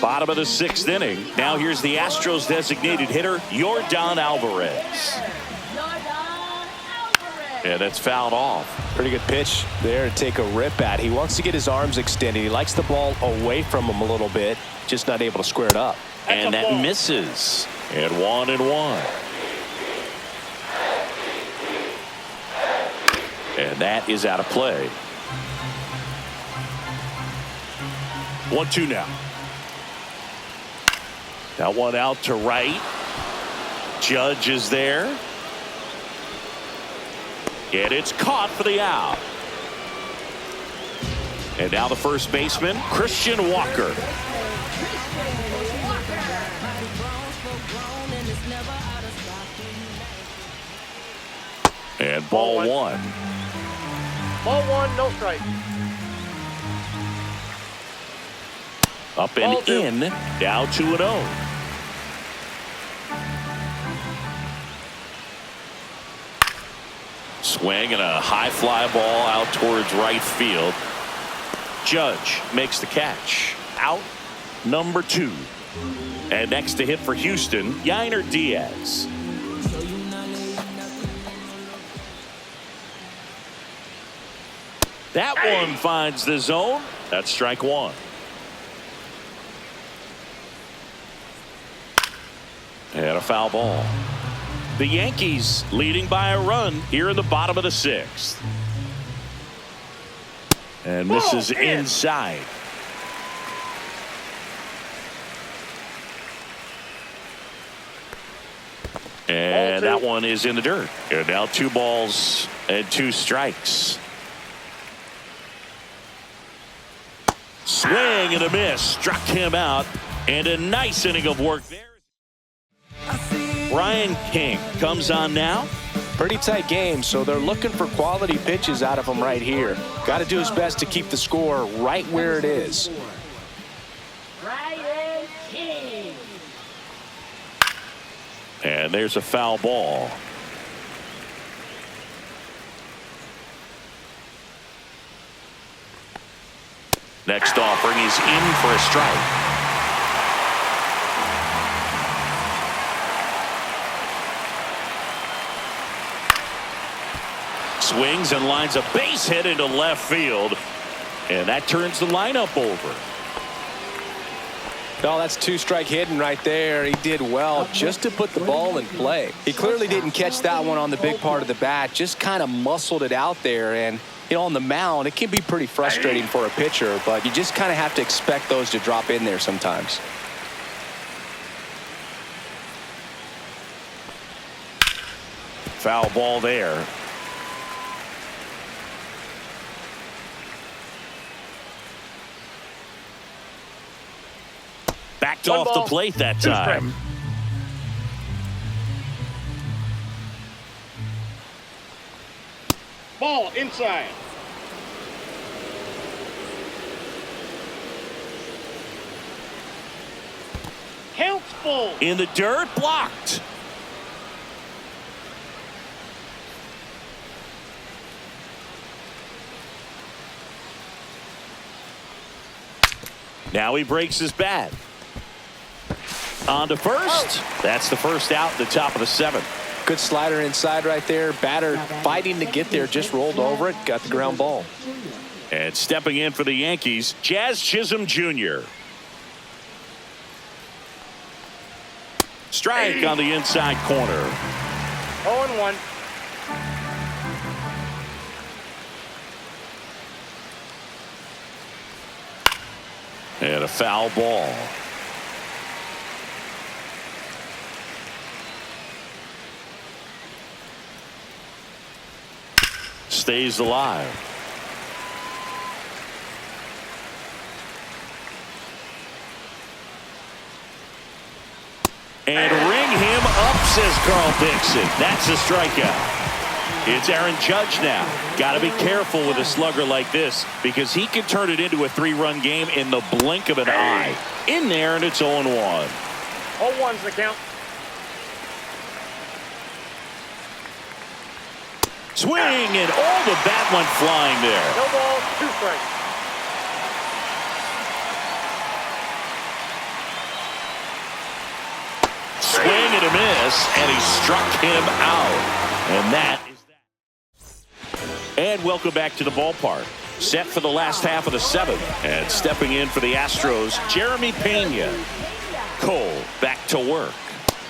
Bottom of the 6th inning. Now here's the Astros designated hitter, Yordan Alvarez. And that's fouled off. Pretty good pitch there to take a rip at. He wants to get his arms extended. He likes the ball away from him a little bit, just not able to square it up. And that misses. And 1-1. And that is out of play. 1-2 now. That one out to right. Judge is there. And it's caught for the out. And now the first baseman, Christian Walker. And ball one. Ball one, no strike. Up and in, now 2-0. Swing and a high fly ball out towards right field. Judge makes the catch. Out number 2. And next to hit for Houston, Yainer Diaz. That one finds the zone. That's strike 1. And a foul ball. The Yankees leading by a run here in the bottom of the 6th. And misses inside. And that one is in the dirt. And now 2 balls and 2 strikes. Swing and a miss. Struck him out. And a nice inning of work there. Brian King comes on now. Pretty tight game, so they're looking for quality pitches out of him right here. Got to do his best to keep the score right where it is. Brian King. And there's a foul ball. Next offering, he's in for a strike. Swings and lines a base hit into left field. And that turns the lineup over. No, that's 2-strike hitting right there. He did well just to put the ball in play. He clearly didn't catch that one on the big part of the bat. Just kind of muscled it out there. And, you know, on the mound, it can be pretty frustrating for a pitcher. But you just kind of have to expect those to drop in there sometimes. Foul ball there. Backed off the plate that time. Ball inside. Counts full. In the dirt, blocked. Now he breaks his bat. On to first. That's the first out, the top of the 7th. Good slider inside right there. Batter fighting to get there, just rolled over it, got the ground ball. And stepping in for the Yankees, Jazz Chisholm Jr. Strike on the inside corner. 0-1. And a foul ball. Stays alive. And ring him up, says Carl Dixon. That's a strikeout. It's Aaron Judge now. Got to be careful with a slugger like this because he can turn it into a 3-run game in the blink of an eye. In there, and it's 0-1. 0-1's the count. Swing, and all the bat went flying there. No ball, 2 strikes. a miss, and he struck him out. And that is that. And welcome back to the ballpark. Set for the last half of the seventh. And stepping in for the Astros, Jeremy Pena. Cole back to work.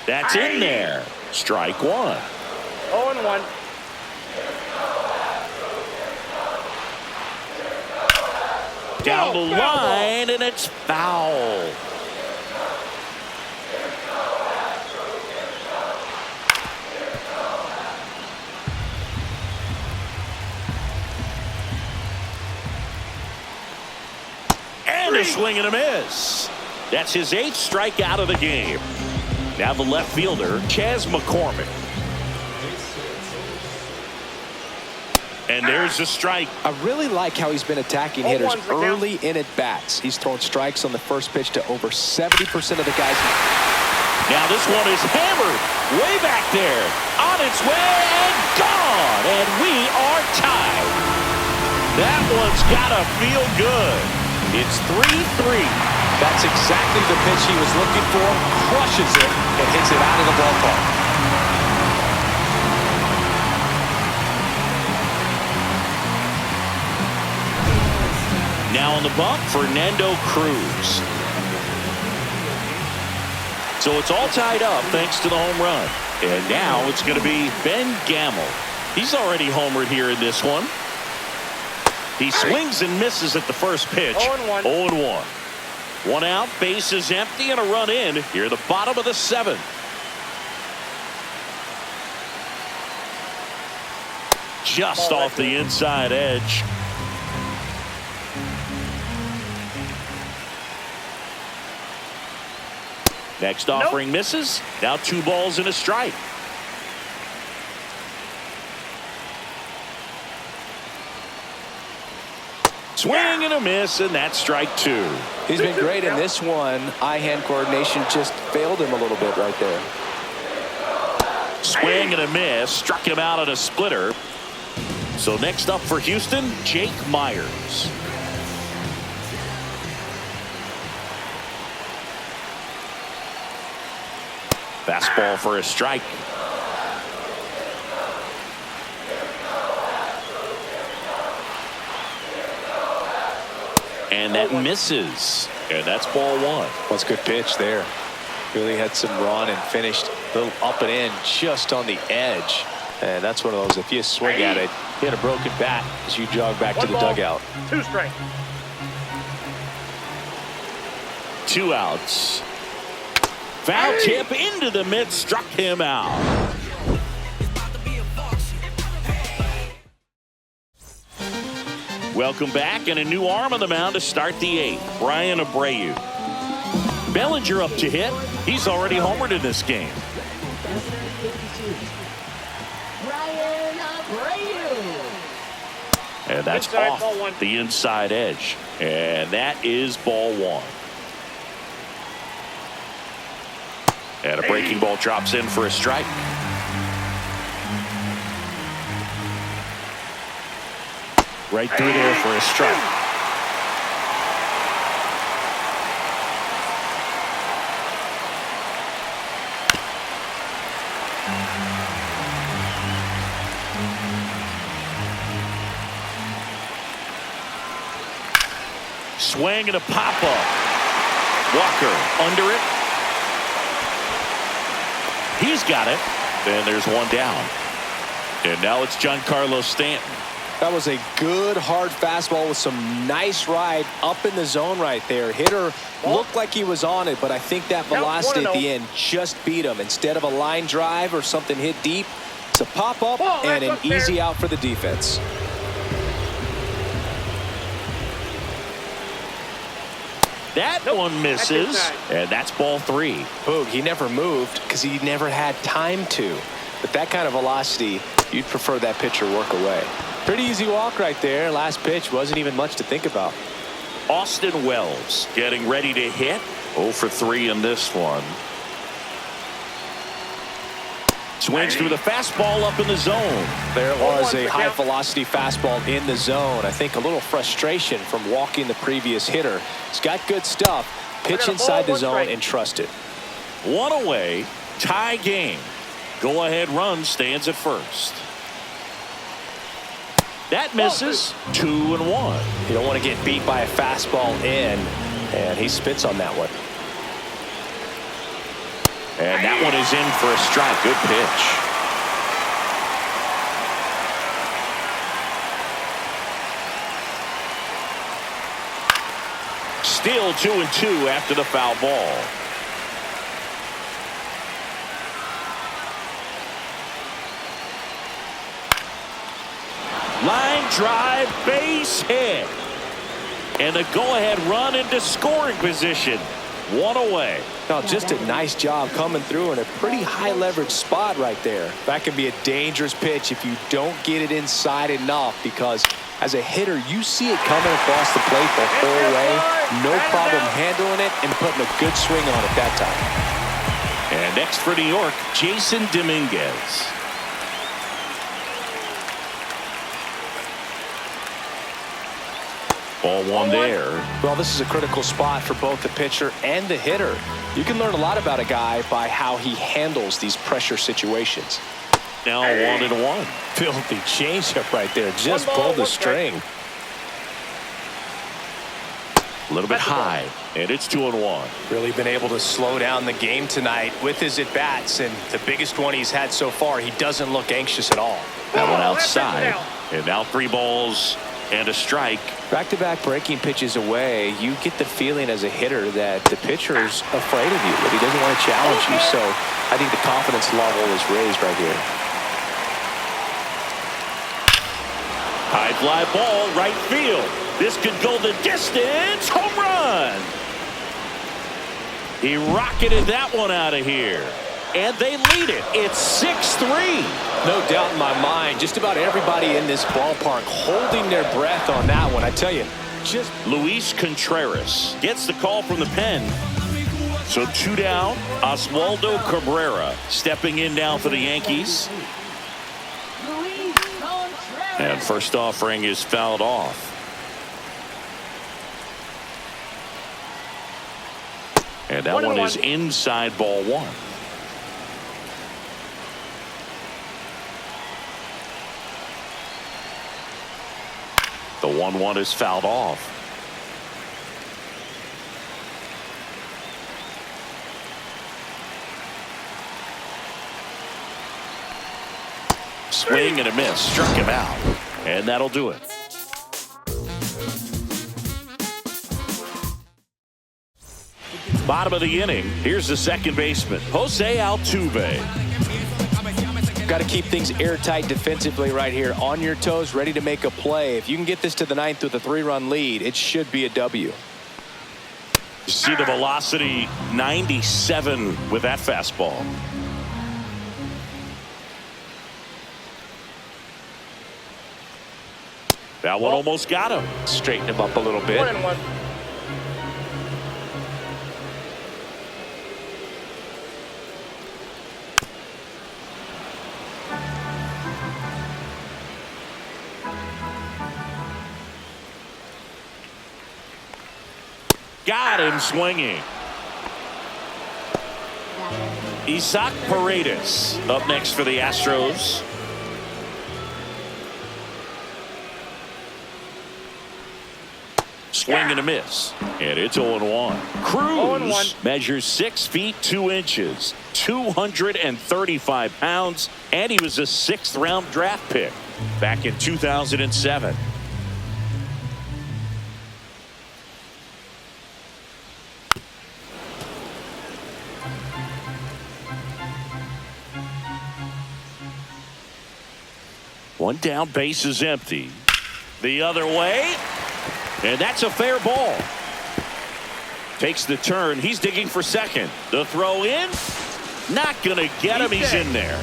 That's in there. Strike one. 0-1. Down the line, and it's foul. And a swing and a miss. That's his 8th strikeout of the game. Now the left fielder, Chas McCormick. And there's a strike. I really like how he's been attacking hitters early in at bats. He's thrown strikes on the first pitch to over 70% of the guys. Now this one is hammered way back there. On its way and gone. And we are tied. That one's gotta feel good. It's 3-3. That's exactly the pitch he was looking for. Crushes it and hits it out of the ballpark. Now on the bump, Fernando Cruz. So it's all tied up thanks to the home run. And now it's going to be Ben Gamel. He's already homered here in this one. He swings and misses at the first pitch. 0-1. 0-1. One out, base is empty, and a run in here at the bottom of the seventh. Just off the inside edge. Next offering misses. Now 2 balls and a strike. Swing and a miss, and that's strike 2. He's been great in this one. Eye-hand coordination just failed him a little bit right there. Swing and a miss. Struck him out on a splitter. So next up for Houston, Jake Myers. Fastball for a strike. And that misses. And that's ball 1. That's a good pitch there. Really had some run and finished a little up and in just on the edge. And that's one of those, if you swing at it, hit a broken bat as you jog back to the dugout. 2 strikes. 2 outs. Foul tip into the mid, struck him out. Welcome back, and a new arm on the mound to start the 8th. Brian Abreu. Bellinger up to hit. He's already homered in this game. Brian Abreu. And that's Inside, off ball 1. the inside edge. And that is ball 1. And a breaking ball drops in for a strike. Right through there for a strike. Swing and a pop-up. Walker under it. He's got it. And there's one down. And now it's Giancarlo Stanton. That was a good hard fastball with some nice ride up in the zone right there. Hitter looked like he was on it, but I think that velocity at the end just beat him. Instead of a line drive or something hit deep, it's a pop-up and an easy out for the defense. That one misses, and that's ball 3. Boog, he never moved because he never had time to. But that kind of velocity, you'd prefer that pitcher work away. Pretty easy walk right there. Last pitch wasn't even much to think about. Austin Wells getting ready to hit. 0 for 3 in this one. Swings through the fastball up in the zone. There was a high velocity fastball in the zone. I think a little frustration from walking the previous hitter. He's got good stuff. Pitch inside the zone and trust it. One away. Tie game. Go-ahead run stands at first. That misses. 2-1. You don't want to get beat by a fastball in, and he spits on that one. And that one is in for a strike. Good pitch. Still 2-2 after the foul ball. Line drive, base hit. And a go-ahead run into scoring position. One away. Now, just a nice job coming through in a pretty high leverage spot right there. That can be a dangerous pitch if you don't get it inside enough, because as a hitter, you see it coming across the plate the whole way. No problem handling it and putting a good swing on it that time. And next for New York, Jason Dominguez. Ball one there. Well, this is a critical spot for both the pitcher and the hitter. You can learn a lot about a guy by how he handles these pressure situations. Now 1-1. Filthy changeup right there. Just pulled the string. A little bit high, and it's 2-1. Really been able to slow down the game tonight with his at-bats, and the biggest one he's had so far, he doesn't look anxious at all. That one outside, and now 3 balls and a strike. Back-to-back breaking pitches away, you get the feeling as a hitter that the pitcher's afraid of you, that he doesn't want to challenge you. So I think the confidence level is raised right here. High fly ball, right field. This could go the distance. Home run. He rocketed that one out of here. And they lead it. It's 6-3. No doubt in my mind, just about everybody in this ballpark holding their breath on that one. I tell you, just Luis Contreras gets the call from the pen. So 2 down. Oswaldo Cabrera stepping in now for the Yankees. Luis Contreras. And first offering is fouled off. And that one is inside ball 1. The 1-1 is fouled off. Swing and a miss. Struck him out. And that'll do it. Bottom of the inning. Here's the second baseman, Jose Altuve. got to keep things airtight defensively right here, on your toes, ready to make a play. If you can get this to the 9th with a 3-run lead, it should be a W. You see the velocity, 97 with that fastball. That one almost got him. Straighten him up a little bit. 1-1. Got him swinging. Isaac Paredes up next for the Astros. Swing and a miss. And it's 0-1. Cruz 0-1. measures 6 feet 2 inches, 235 pounds, and he was a 6th-round draft pick back in 2007. One down, base is empty. The other way. And that's a fair ball. Takes the turn. He's digging for second. The throw in. Not going to get him. He's in there.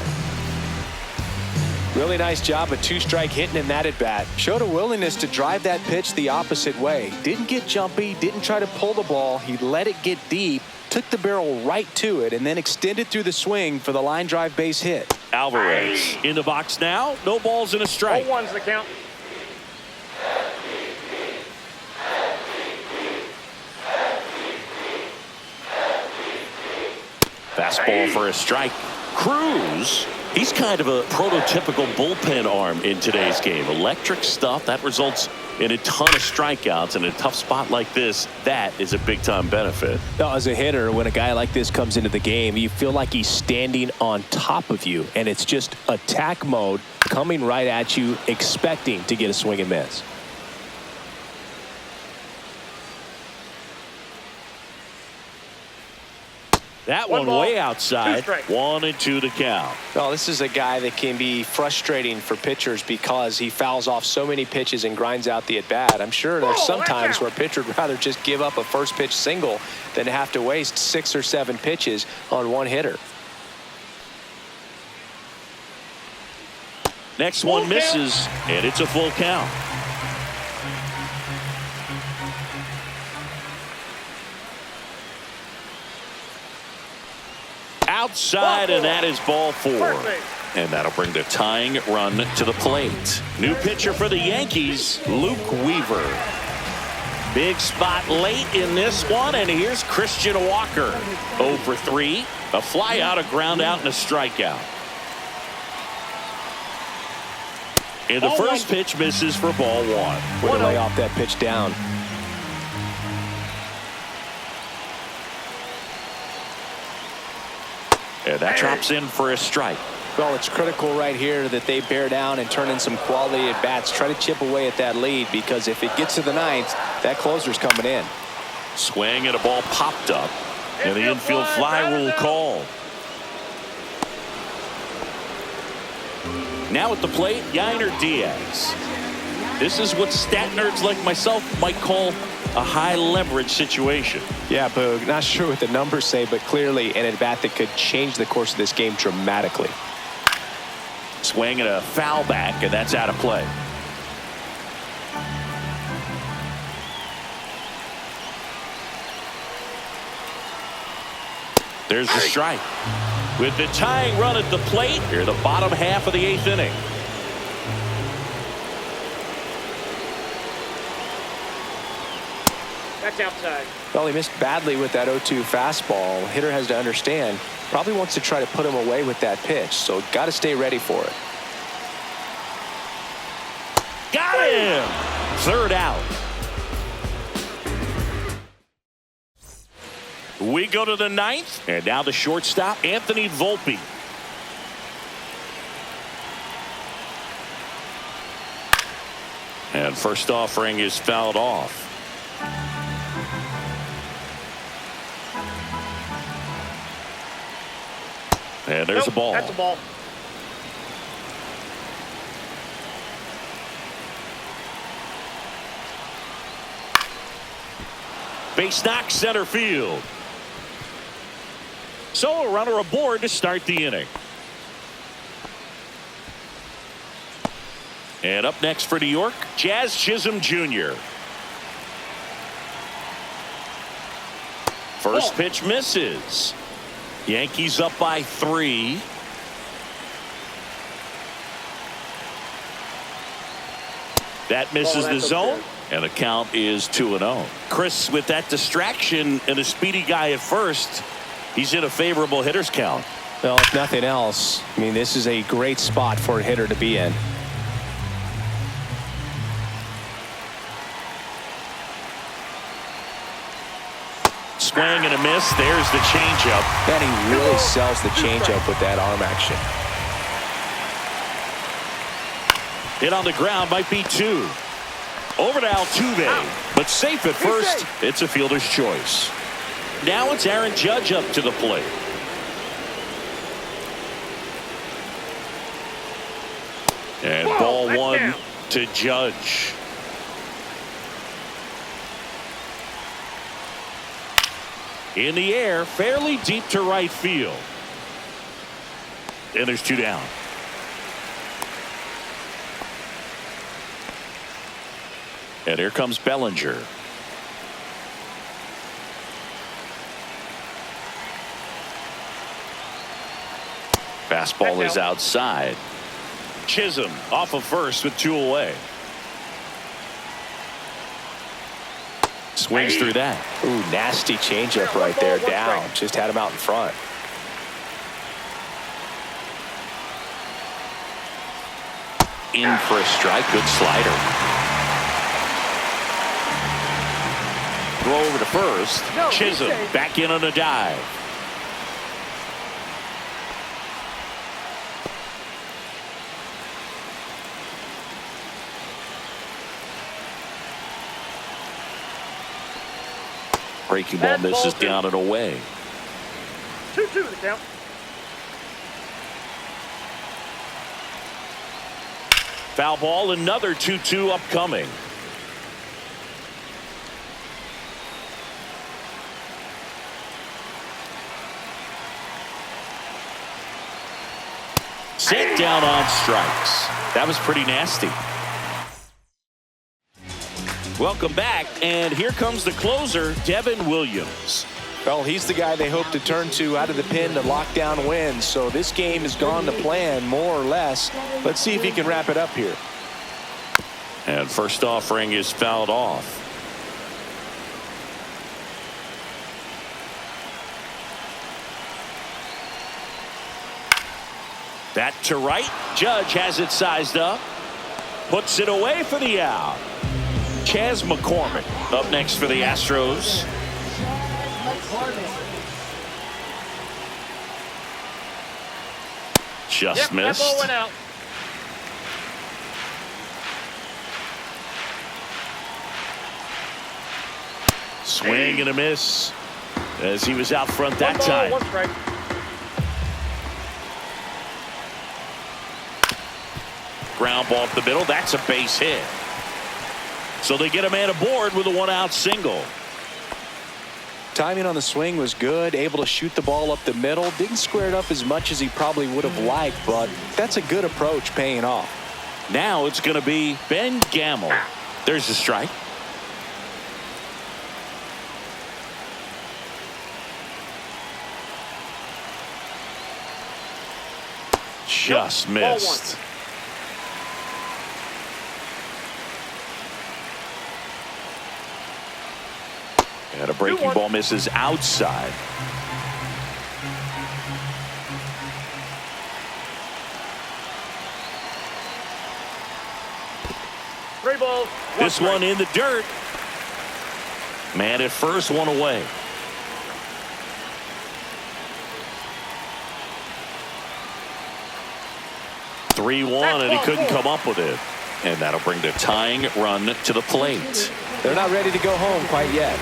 Really nice job, a 2-strike hitting in that at bat. Showed a willingness to drive that pitch the opposite way. Didn't get jumpy, didn't try to pull the ball. He let it get deep, took the barrel right to it, and then extended through the swing for the line drive base hit. Alvarez in the box now. No balls and a strike. 0-1's the count. Fastball for a strike. Cruz, he's kind of a prototypical bullpen arm in today's game. Electric stuff that results in a ton of strikeouts. In a tough spot like this, that is a big-time benefit. Now, as a hitter, when a guy like this comes into the game, you feel like he's standing on top of you, and it's just attack mode coming right at you, expecting to get a swing and miss. That one way outside. 1-2 to count. Well, this is a guy that can be frustrating for pitchers because he fouls off so many pitches and grinds out the at-bat. I'm sure there's some times where a pitcher would rather just give up a first pitch single than have to waste 6 or 7 pitches on one hitter. Next one misses, and it's a full count. Outside, and that is ball 4. And that'll bring the tying run to the plate. New pitcher for the Yankees, Luke Weaver. Big spot late in this one, and here's Christian Walker. 0 for 3, a fly out, a ground out, and a strikeout. And the first pitch misses for ball 1. Way to lay off that pitch down. And that drops in for a strike. Well, it's critical right here that they bear down and turn in some quality at bats. Try to chip away at that lead, because if it gets to the 9th, that closer's coming in. Swing and a ball popped up, and the infield fly rule called. Now at the plate, Yainer Diaz. This is what stat nerds like myself might call a high leverage situation. Yeah, Boog, not sure what the numbers say, but clearly an at-bat that could change the course of this game dramatically. Swing and a foul back, and that's out of play. There's the strike. With the tying run at the plate, here the bottom half of the 8th inning. That's outside. Well, he missed badly with that 0-2 fastball. Hitter has to understand, probably wants to try to put him away with that pitch, so got to stay ready for it. Got him! 3rd out. We go to the 9th, and now the shortstop, Anthony Volpe. And first offering is fouled off. And there's a ball. That's a ball. Base knock, center field. So a runner aboard to start the inning. And up next for New York, Jazz Chisholm Jr. First pitch misses. Yankees up by 3. That misses the zone, and the count is 2-0. Chris, with that distraction and a speedy guy at first, he's in a favorable hitter's count. Well, if nothing else, I mean, this is a great spot for a hitter to be in. Swing and a miss. There's the changeup. And he really sells the changeup with that arm action. Hit on the ground, might be 2. Over to Altuve, but safe at first. It's a fielder's choice. Now it's Aaron Judge up to the plate. And ball 1 to Judge. In the air, fairly deep to right field. And there's 2 down. And here comes Bellinger. Fastball is outside. Chisholm off of first with 2 away. Swings through that. Ooh, nasty changeup right there, down. Just had him out in front. In for a strike. Good slider. Throw over to first. Chisholm back in on a dive. Breaking ball misses down and away. 2-2 the count. Foul ball, another 2-2 upcoming. Sit down on strikes. That was pretty nasty. Welcome back, and here comes the closer, Devin Williams. Well, he's the guy they hope to turn to out of the pen to lock down wins. So this game has gone to plan, more or less. Let's see if he can wrap it up here. And first offering is fouled off. That to right. Judge has it sized up. Puts it away for the out. Chas McCormick up next for the Astros. Just missed. That ball went out. Swing and a miss as he was out front that time. One strike. Ground ball up the middle. That's a base hit. So they get a man aboard with a one-out single. Timing on the swing was good, able to shoot the ball up the middle. Didn't square it up as much as he probably would have liked, but that's a good approach paying off. Now it's going to be Ben Gamel. There's a strike. Just missed. And a breaking ball misses outside. Three balls. This one in the dirt. Man at first, one away. (3-1) and he couldn't come up with it. And that'll bring the tying run to the plate. They're not ready to go home quite yet.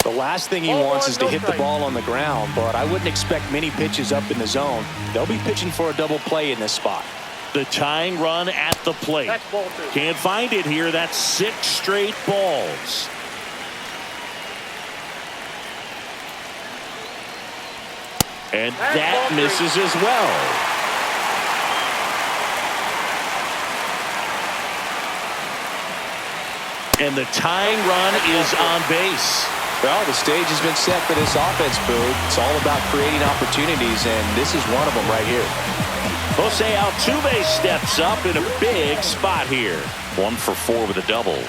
The last thing he wants is to hit the ball on the ground, but I wouldn't expect many pitches up in the zone. They'll be pitching for a double play in this spot. The tying run at the plate. Can't find it here. That's 6 straight balls. And that misses as well. And the tying run is on base. Well, the stage has been set for this offense, Boog. It's all about creating opportunities, and this is one of them right here. Jose Altuve steps up in a big spot here. 1 for 4 with a double.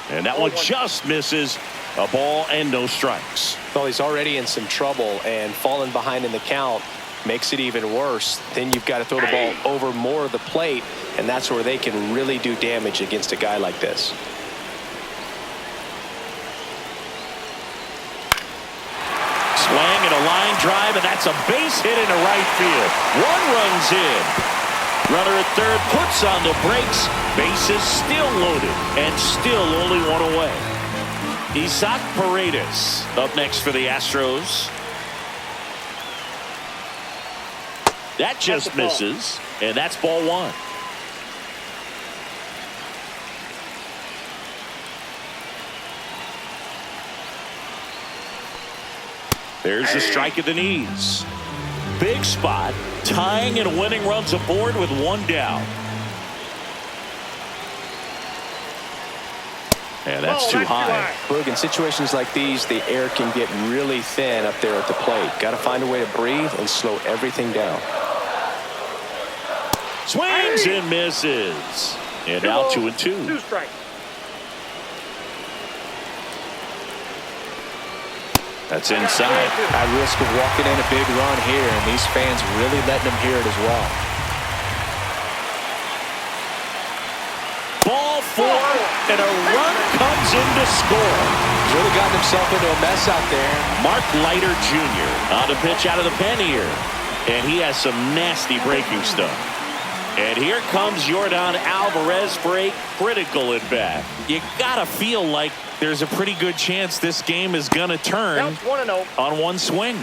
And that one just misses. A ball and no strikes. Well, he's already in some trouble, and falling behind in the count makes it even worse. Then you've got to throw the ball over more of the plate, and that's where they can really do damage against a guy like this. Swing and a line drive, and that's a base hit into right field. 1 runs in. Runner at third puts on the brakes. Bases still loaded, and still only 1 away. Isaac Paredes up next for the Astros. That just misses, and that's ball 1. There's a strike at the knees. Big spot, tying and winning runs aboard with 1 down. And that's too high. Look, in situations like these, the air can get really thin up there at the plate. Got to find a way to breathe and slow everything down. Swings and misses. And now 2-2. 2 strikes. That's inside. At risk of walking in a big run here, and these fans really letting them hear it as well. Ball 4, and a run comes in to score. Would have gotten himself into a mess out there. Mark Leiter Jr. on the pitch out of the pen here. And he has some nasty breaking stuff. And here comes Yordan Alvarez for a critical at bat. You gotta feel like there's a pretty good chance this game is gonna turn 1-0 on one swing.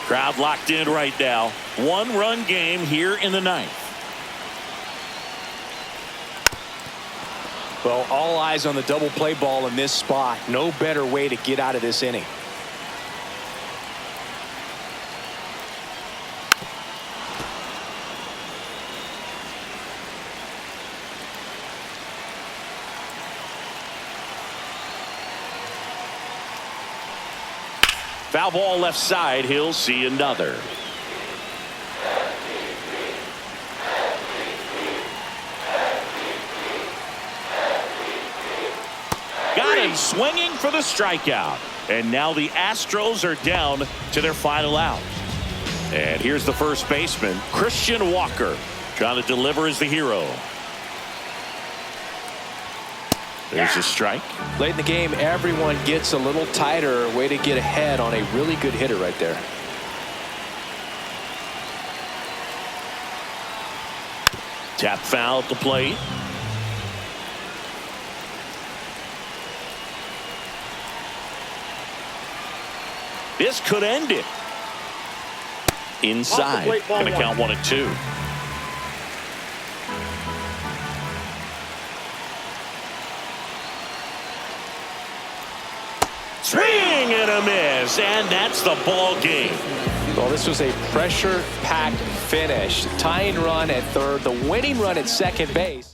Crowd locked in right now. 1-run game here in the 9th. Well, all eyes on the double play ball in this spot. No better way to get out of this inning. Foul ball left side. He'll see another. Got him swinging for the strikeout. And now the Astros are down to their final out. And here's the first baseman, Christian Walker, trying to deliver as the hero. There's a strike. Late in the game, everyone gets a little tighter. Way to get ahead on a really good hitter right there. Tap foul at the plate. This could end it. Inside. Gonna count 1-2. Swing and a miss, and that's the ball game. Well, this was a pressure-packed finish. Tying run at third, the winning run at second base.